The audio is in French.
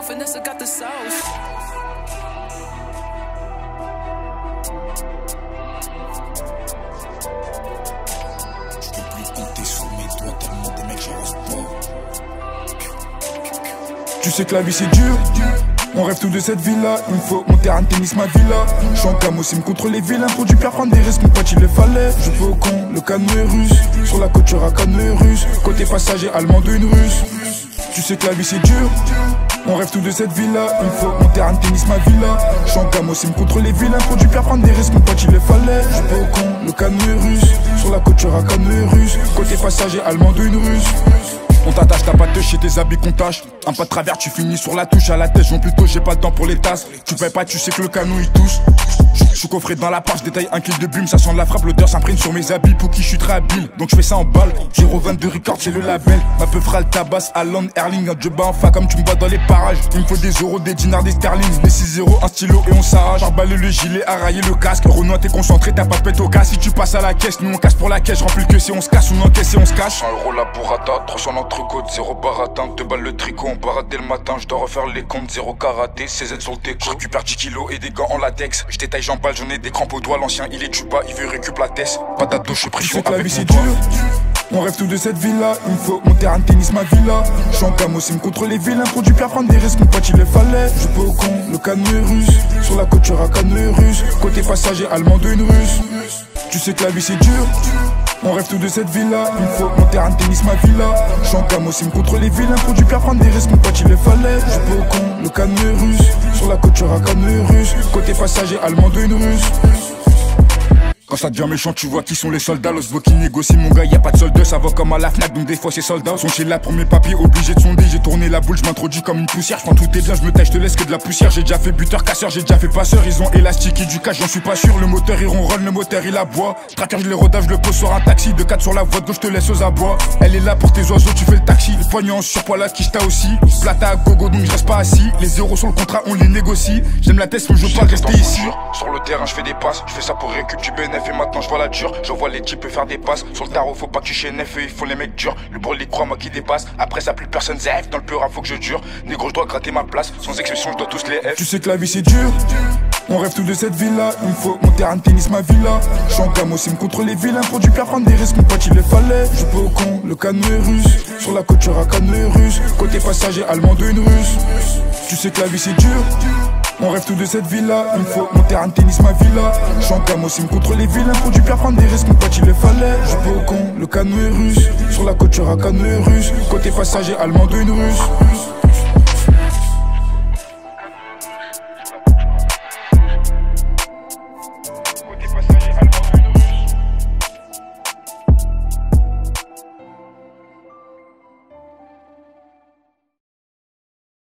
Vanessa got the sauce. Je peux plus compter sur mes doigts tellement des mecs j'arrose pas. Tu sais que la vie c'est dur. On rêve tous de cette villa, il me faut mon terrain de tennis, ma villa. J'suis en camosim contre les vilains, pour du père prendre des risques, mon pote il le fallait. Je veux au con, le canot est russe, sur la côte y'aura canot russe. Côté passager allemand de une russe. Tu sais que la vie c'est dur. On rêve tous de cette villa, il me faut mon terrain de tennis, ma villa. J'suis en camosim contre les vilains, pour du père prendre des risques, mon pote il le fallait. Je veux au con, le canot est russe, sur la côte y'aura canot russe. Côté passager allemand de une russe. On t'attache, t'as pas de chez tes habits qu'on tâche. Un pas de travers, tu finis sur la touche à la tête. Plutôt, j'ai pas le temps pour les tasses. Tu payes pas, tu sais que le canon il touche. J'suis coffré dans la part, j'détaille un kill de bume. Ça sent de la frappe, l'odeur s'imprime sur mes habits. Pour qui j'suis très habile, donc j'fais ça en balle. 022 Records, c'est le label. Ma peu fera le tabasse, Alan, Erling. Un job en fa comme tu me vois dans les parages. Il me faut des euros, des dinars, des sterling. Des 6-0, un stylo et on s'arrache. Arbalé le gilet, arraillé le casque. Renoir, t'es concentré, t'as pas de pète au cas. Si tu passes à la caisse, nous on casse pour la caisse. J'remplis que si on se casse, on encaisse et on se cache. 1 euro la burrata, 300 l'entrecôte, 0 baratin, 2 balles le tricot, on barate dès le matin, je dois refaire les comptes, 0 karaté, CZ sur le déco. Je récupère 10 kilos et des gants en latex. Je détaille, j'emballe, j'en ai des crampes au doigt. L'ancien il est tuba, il veut récup la tête. Patato, je suis pris chaud avec mon doigt. On rêve tous de cette villa, il me faut mon terrain de tennis, ma villa. J'suis en camosim contre les vilains, pour du père prendre des risques, mon pote il le fallait. Je peux au con, le canot est russe, sur la côte y'aura canot russe. Côté passager allemand de une russe. Tu sais que la vie c'est dur. On rêve tous de cette villa, il me faut mon terrain de tennis, ma villa. J'suis en camosim contre les vilains, pour du père prendre des risques, mon pote il le fallait. Je peux au con, le canot est russe, sur la côte y'aura canot russe. Côté passager allemand de une russe. Quand ça devient méchant, tu vois qui sont les soldats. Los qui négocient, mon gars, y'a pas de solde. Ça va comme à la Fnac, donc des fois c'est soldats. Sont chez là pour mes papiers, obligé de sonder. J'ai tourné la boule, je m'introduis comme une poussière. Je tout est bien, je me taille, je te laisse que de la poussière. J'ai déjà fait buteur, casseur, j'ai déjà fait passeur. Ils ont élastiqué du cash, j'en suis pas sûr. Le moteur il ronronne, le moteur il aboie. Tracker, je les rodave, je le pose sur un taxi. De 4 sur la voie de gauche, je te laisse aux abois. Elle est là pour tes oiseaux, tu fais le taxi. Le poignet en surpoids, la quiche t'as aussi. Plata à gogo, donc je reste pas assis. Les zéros sur le contrat, on les négocie. J'aime la tête, mais je veux pas rester ici. Sur le terrain, je fais des passes. Je fais ça pour récup du BNF et maintenant je vois la dure. J'envoie les types faire des passes. Sur le tarot, faut pas que tu chez neuf, il faut les mecs durs. Le brûlis croit moi qui dépasse. Après ça, plus personne zèf. Dans le peur, faut que je dure. Négro, je dois gratter ma place. Sans exception, je dois tous les F. Tu sais que la vie c'est dur. On rêve tous de cette villa, il me faut mon terrain de tennis, ma villa. J'suis en camosim contre les vilains, pour du père prendre des risques, mon pote il le fallait. Je peux au con, le canot est russe, sur la côte y'aura canot russe. Côté passager allemand de une russe. Tu sais que la vie c'est dur. On rêve tous de cette villa, il me faut mon terrain de tennis, ma villa. J'suis en camosim contre les vilains, pour du père prendre des risques, mon pote il le fallait. Je peux au con, le canot est russe, sur la côte y'aura canot russe. Côté passager allemand de une russe.